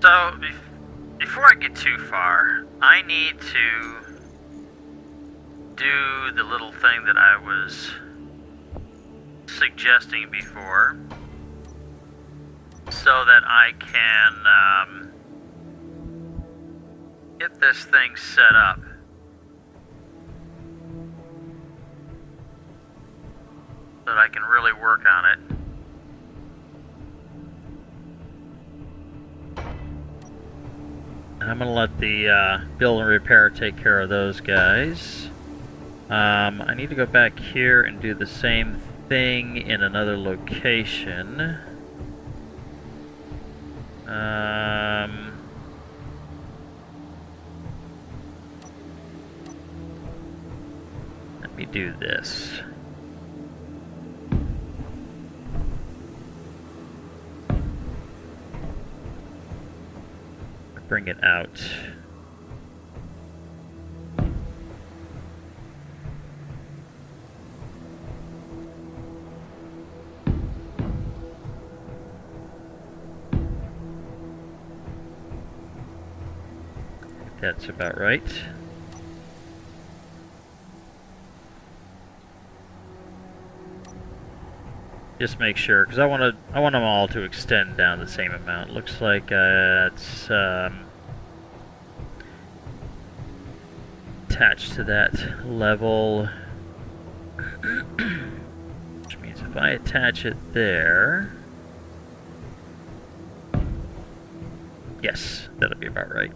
So, before I get too far, I need to do the little thing that I was suggesting before, so that I can get this thing set up. So that I can really work on it. And I'm going to let the build and repair take care of those guys. I need to go back here and do the same thing in another location. Let me do this. Bring it out. That's about right. Just make sure, because I want them all to extend down the same amount. Looks like it's attached to that level, which means if I attach it there, yes, that'll be about right.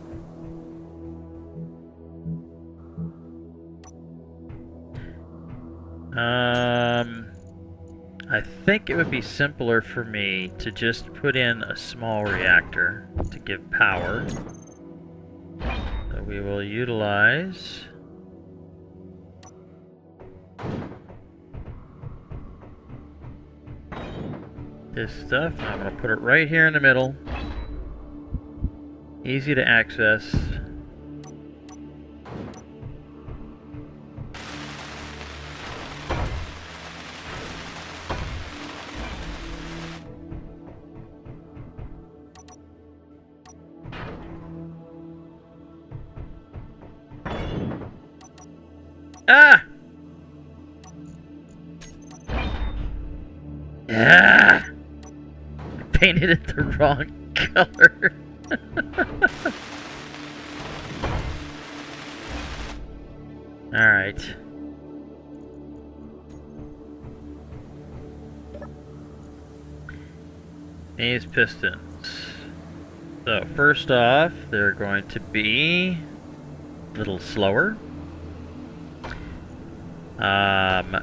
I think it would be simpler for me to just put in a small reactor to give power. So we will utilize this stuff. I'm going to put it right here in the middle. Easy to access. Ah! Ah! I painted it the wrong color. Alright. These pistons. So first off, they're going to be a little slower.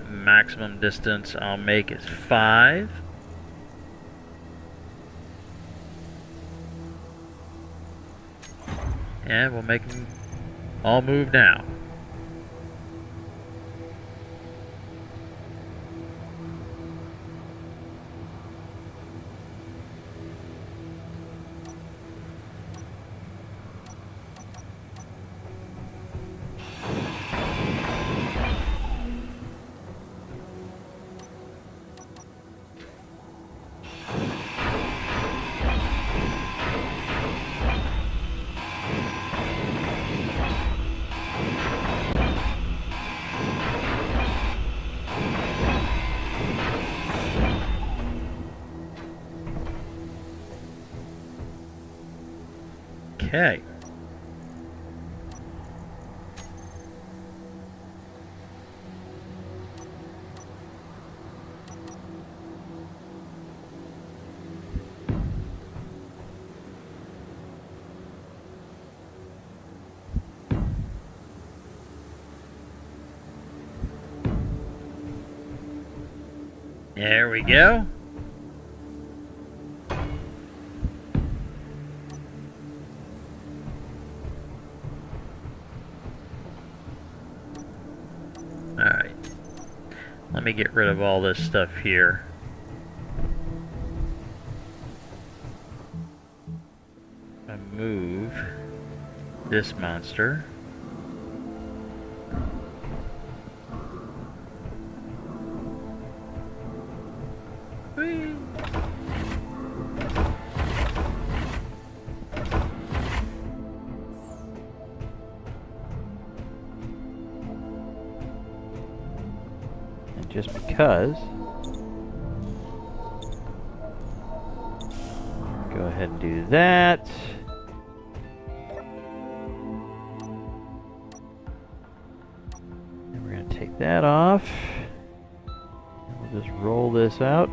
Maximum distance I'll make is 5. And we'll make them all move now. Okay. There we go. Alright. Let me get rid of all this stuff here. I'll move this monster. Whee! just because. Go ahead and do that. And we're going to take that off. And we'll just roll this out.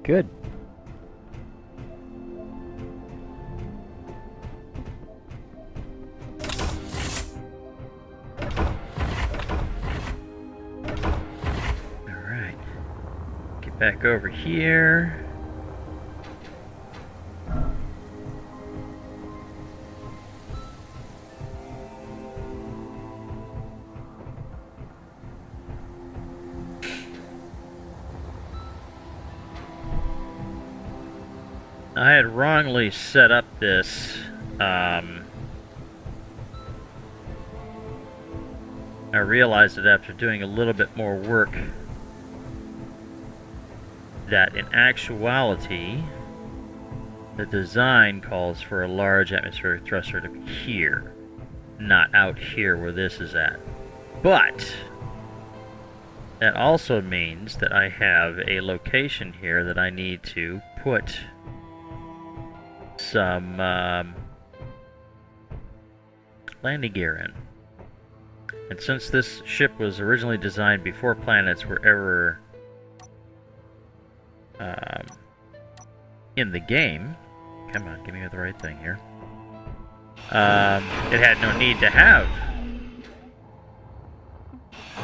Good. All right. Get back over here. I had wrongly set up this. I realized that after doing a little bit more work that in actuality the design calls for a large atmospheric thruster to be here, not out here where this is at. But that also means that I have a location here that I need to put some landing gear in. And since this ship was originally designed before planets were ever in the game, come on, give me the right thing here, it had no need to have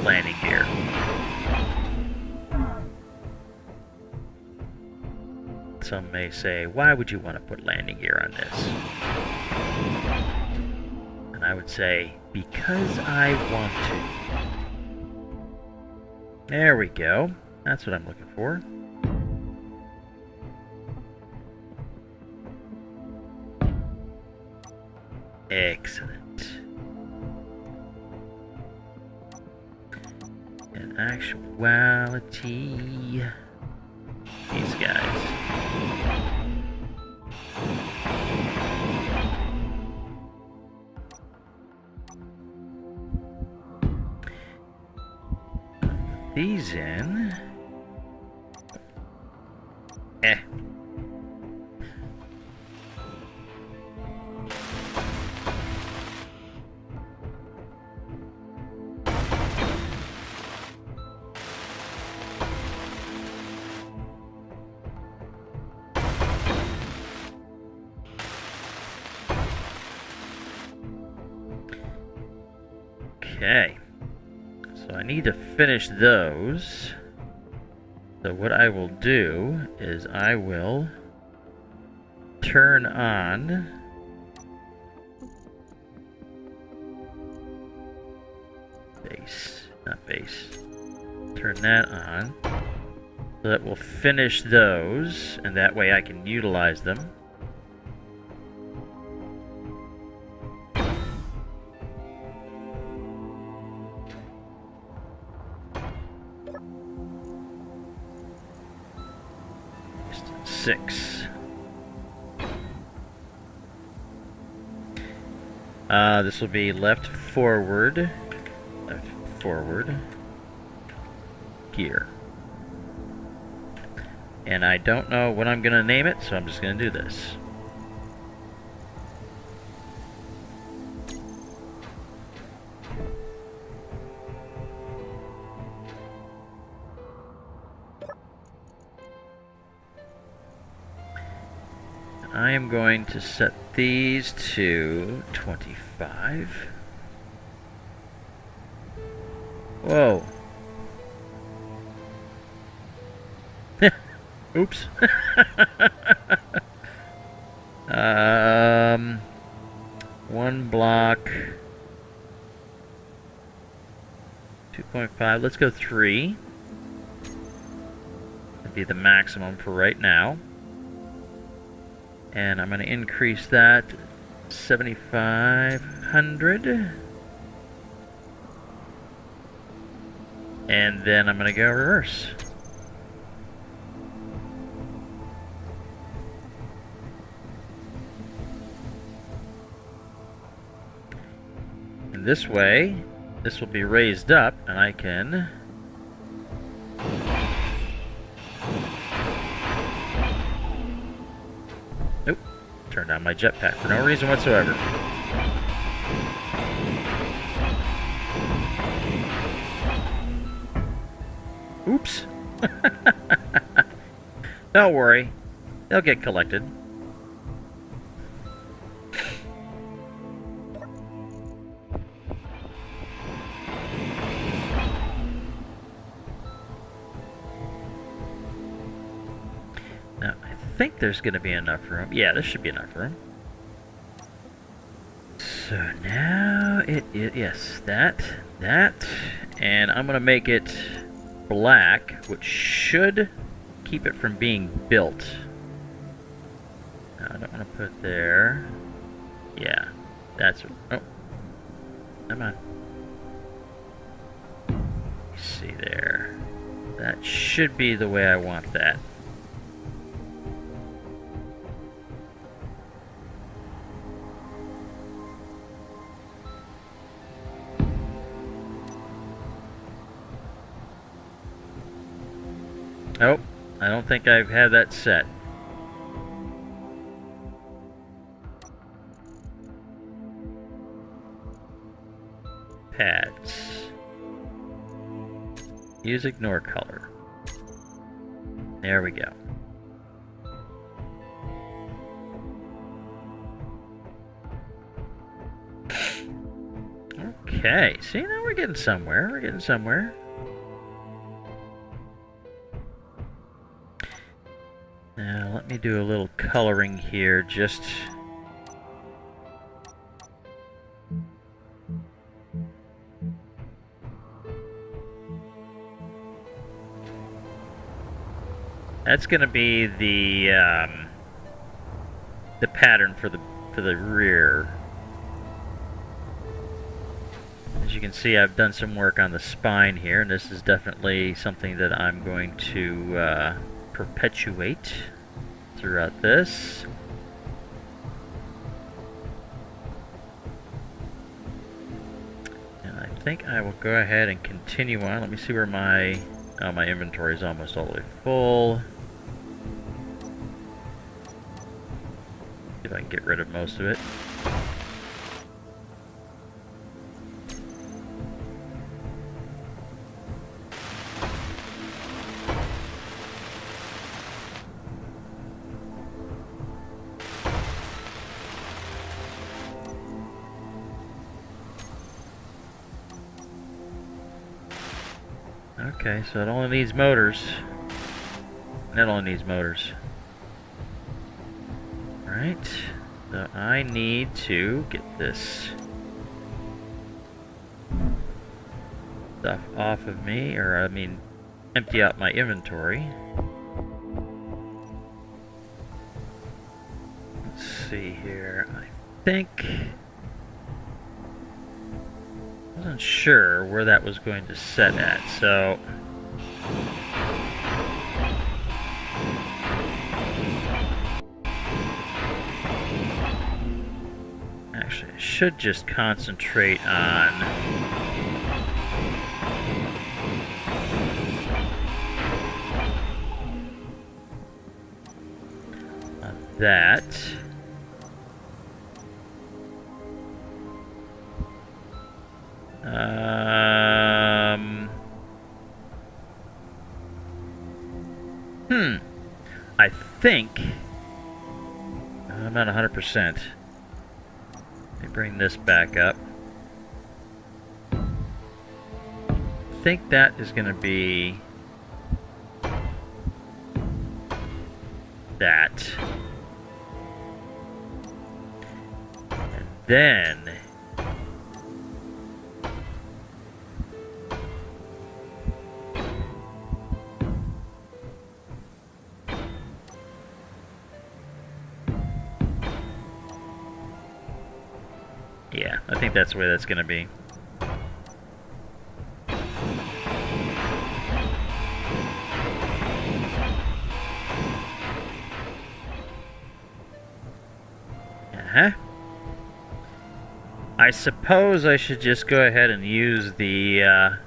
landing gear. Some may say, why would you want to put landing gear on this? And I would say, because I want to. There we go. That's what I'm looking for. Excellent. In actuality, these guys. These in. Okay, so I need to finish those. So what I will do is I will turn on base, not base. Turn that on so that we'll finish those, and that way I can utilize them. Six. This will be left forward gear. And I don't know what I'm gonna name it, so I'm just gonna do this. I am going to set these to 25. Whoa. Oops. One block. 2.5. Let's go 3. That'd be the maximum for right now. And I'm going to increase that 7,500. And then I'm going to go reverse. And this way, this will be raised up, and I can... Nope. Turn down my jetpack for no reason whatsoever. Oops. Don't worry. They'll get collected. Now, I think there's going to be enough room. Yeah, there should be enough room. So now it is, yes, that, and I'm going to make it black, which should keep it from being built. Now, I don't want to put it there. Yeah, that's... Oh, come on. Let's see there. That should be the way I want that. Nope, I don't think I've had that set. Pads. Use ignore color. There we go. Okay, see, now we're getting somewhere. We're getting somewhere. Now, let me do a little coloring here, just... That's going to be the pattern for the rear. As you can see, I've done some work on the spine here, and this is definitely something that I'm going to perpetuate throughout this. And I think I will go ahead and continue on. Let me see where my inventory is almost all the way full. See if I can get rid of most of it. Okay, so it only needs motors. That only needs motors. Right. So I need to get this stuff off of me, or I mean, empty out my inventory. Let's see here. I think... wasn't sure where that was going to set at, so actually I should just concentrate on that. I think I'm not 100%. Let me bring this back up. I think that is going to be that. And then Yeah, I think that's the way that's going to be. Uh-huh. I suppose I should just go ahead and use the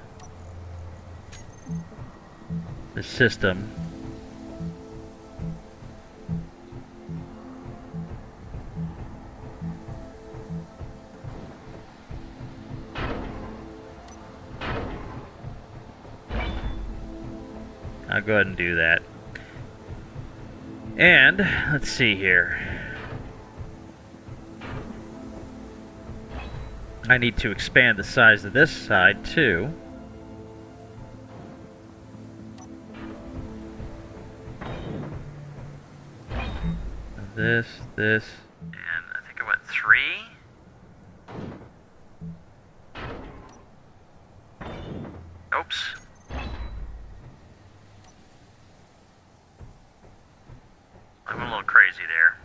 system. I'll go ahead and do that. And, let's see here. I need to expand the size of this side, too. This, and I think I went 3. Oops. I went a little crazy there.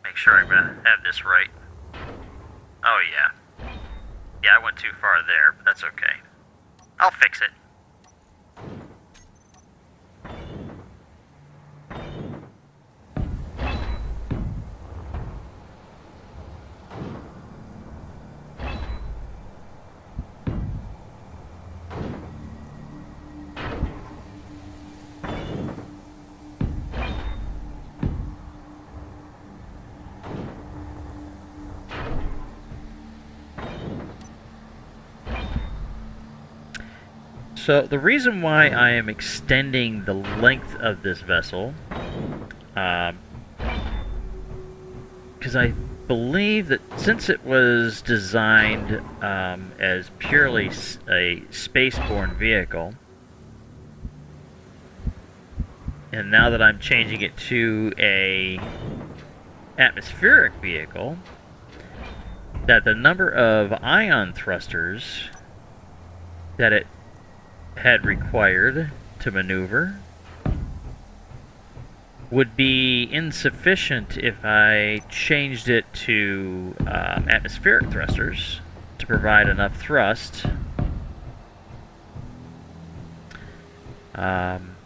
Make sure I'm gonna have this right. Oh yeah. Yeah, I went too far there, but that's okay. I'll fix it. So the reason why I am extending the length of this vessel, because I believe that since it was designed as purely a spaceborne vehicle, and now that I'm changing it to a atmospheric vehicle, that the number of ion thrusters that it had required to maneuver would be insufficient if I changed it to atmospheric thrusters to provide enough thrust. And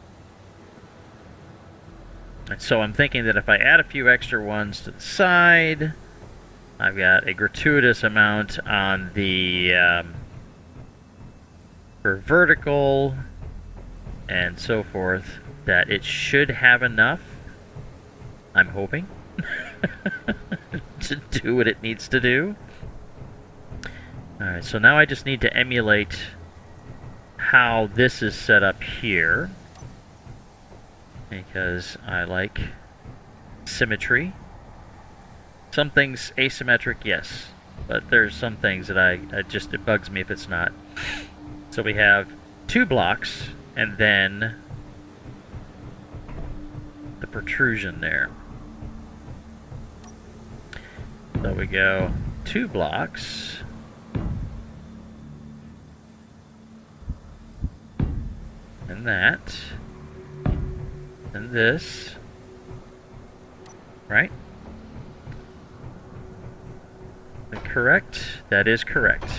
so I'm thinking that if I add a few extra ones to the side, I've got a gratuitous amount on the for vertical and so forth, that it should have enough, I'm hoping, to do what it needs to do. Alright, so now I just need to emulate how this is set up here, because I like symmetry. Some things asymmetric, yes, but there's some things that it bugs me if it's not. So we have 2 blocks, and then the protrusion there. So we go 2 blocks, and that, and this, right? Is that correct? That is correct.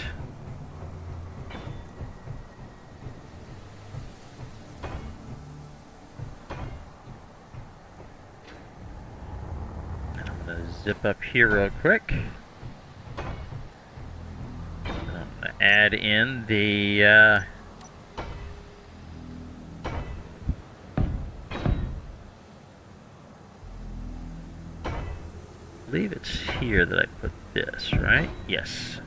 Zip up here real quick. I'm going to add in the I believe it's here that I put this, right? Yes.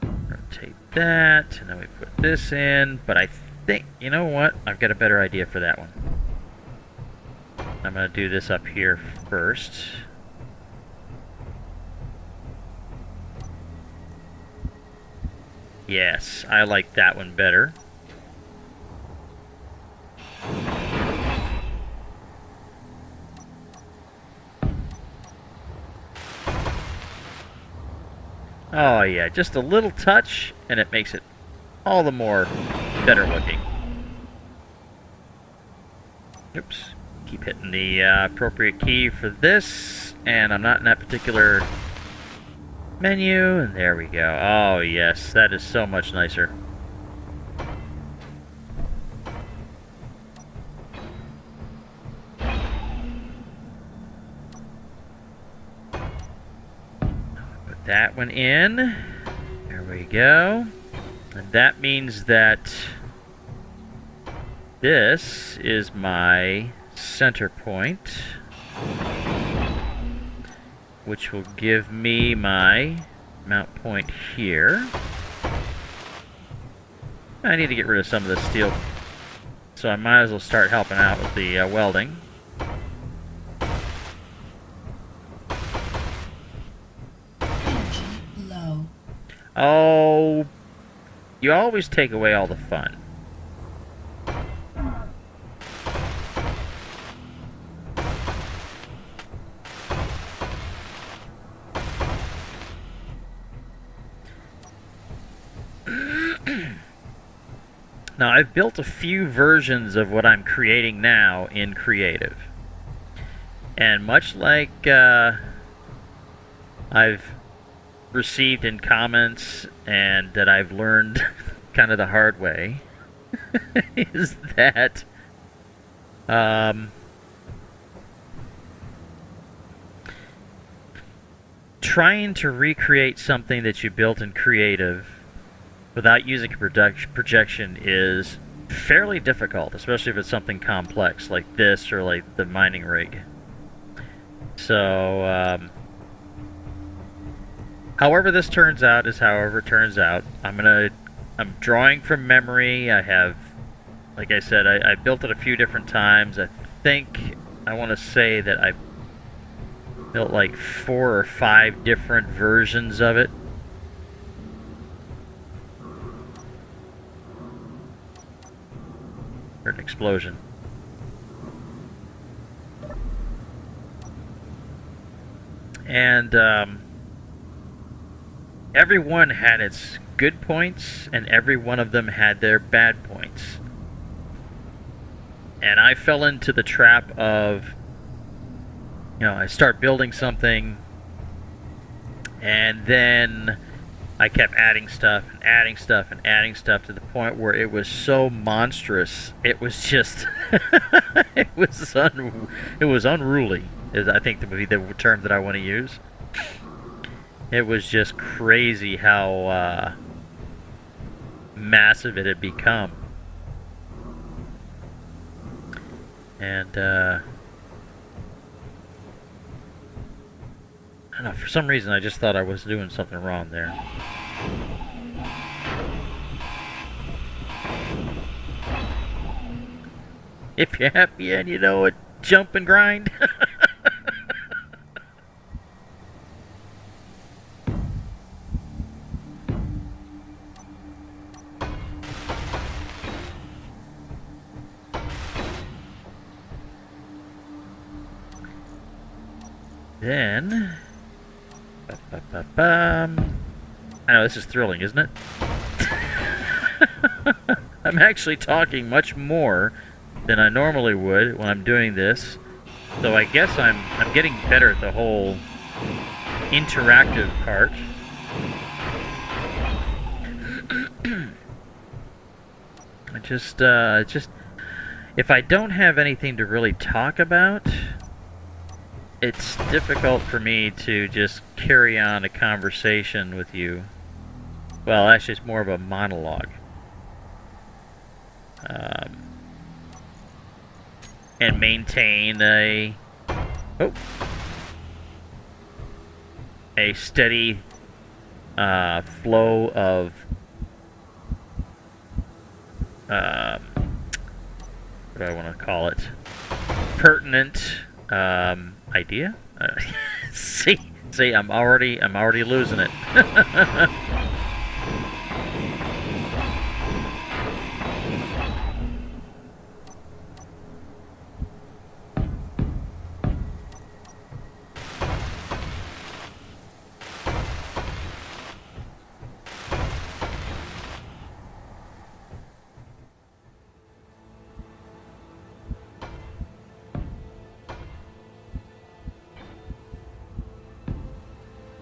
Rotate that, and then we put this in, but I think, you know what? I've got a better idea for that one. I'm going to do this up here first. Yes, I like that one better. Oh yeah, just a little touch and it makes it all the more better looking. Oops. Keep hitting the appropriate key for this, and I'm not in that particular menu, and there we go. Oh yes, that is so much nicer. Put that one in. There we go. And that means that this is my center point, which will give me my mount point here. I need to get rid of some of this steel, so I might as well start helping out with the welding. Energy low. Oh, you always take away all the fun. Now, I've built a few versions of what I'm creating now in Creative. And much like I've received in comments and that I've learned kind of the hard way, is that trying to recreate something that you built in Creative without using a projection is fairly difficult, especially if it's something complex like this or like the mining rig. So, however this turns out is however it turns out. I'm drawing from memory. I have, like I said, I built it a few different times. I think, I want to say that I built like 4 or 5 different versions of it. An explosion. And every one had its good points, and every one of them had their bad points. And I fell into the trap of, I start building something, and then I kept adding stuff and adding stuff and adding stuff to the point where it was so monstrous. It was just, it was unruly, is I think would be the term that I want to use. It was just crazy how massive it had become. And I don't know, for some reason I just thought I was doing something wrong there. If you're happy and you know it, jump and grind. Then, I know this is thrilling, isn't it? I'm actually talking much more than I normally would when I'm doing this, so I guess I'm getting better at the whole interactive part. Just if I don't have anything to really talk about, it's difficult for me to just carry on a conversation with you. Well, actually, it's more of a monologue. And maintain a steady flow of what do I want to call it? Pertinent idea. See, I'm already losing it.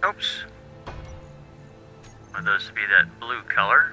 Oops. Want those to be that blue color.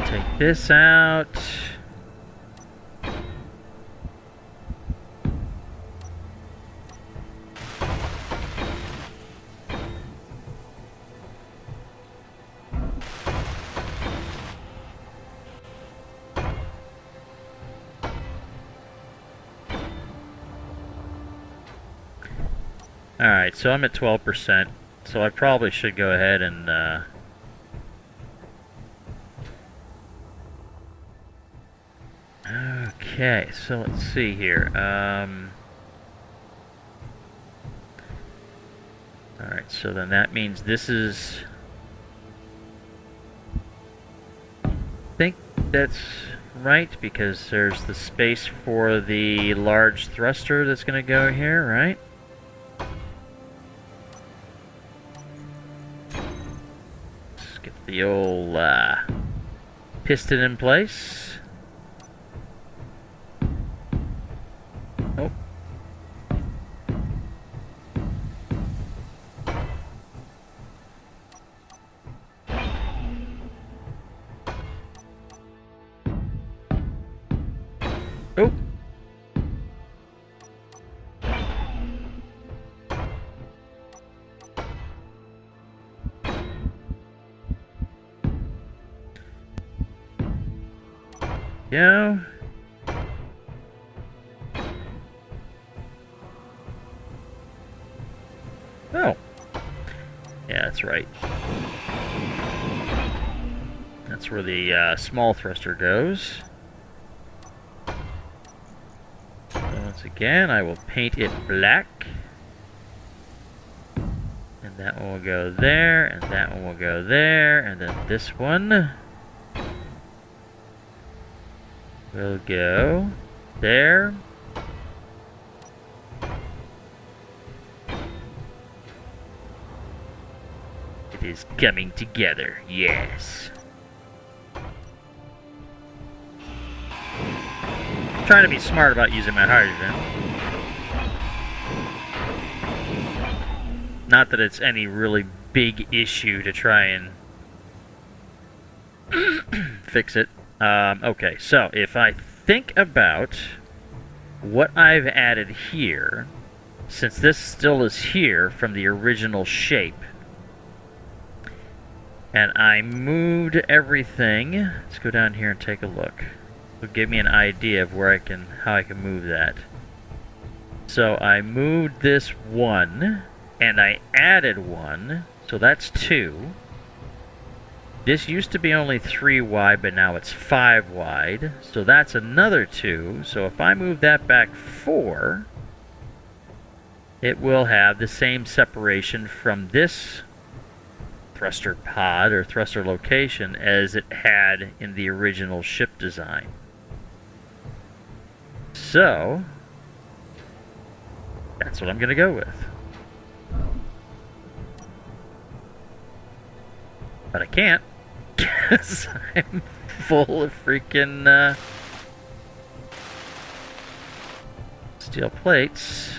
Take this out. Alright, so I'm at 12%, so I probably should go ahead and okay, so let's see here. Alright, so then that means this is... I think that's right, because there's the space for the large thruster that's going to go here, right? Let's get the old piston in place. Oh. Oh. Yeah. Oh. Yeah, that's right. That's where the small thruster goes. So once again, I will paint it black. And that one will go there, and that one will go there, and then this one will go there. It is coming together, yes. Trying to be smart about using my hydrogen. Not that it's any really big issue to try and fix it. Okay, so if I think about what I've added here, since this still is here from the original shape, and I moved everything, let's go down here and take a look. It'll give me an idea of where how I can move that. So I moved this one, and I added one, so that's 2. This used to be only 3 wide, but now it's 5 wide, so that's another 2. So if I move that back 4, it will have the same separation from this thruster pod or thruster location as it had in the original ship design. So that's what I'm going to go with. But I can't, because I'm full of freaking steel plates.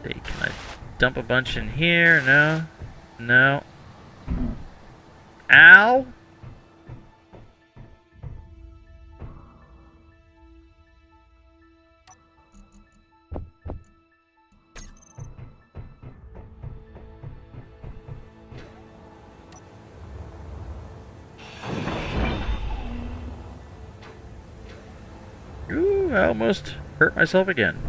Hey, can I dump a bunch in here? No. No. Ow! Ooh, I almost hurt myself again.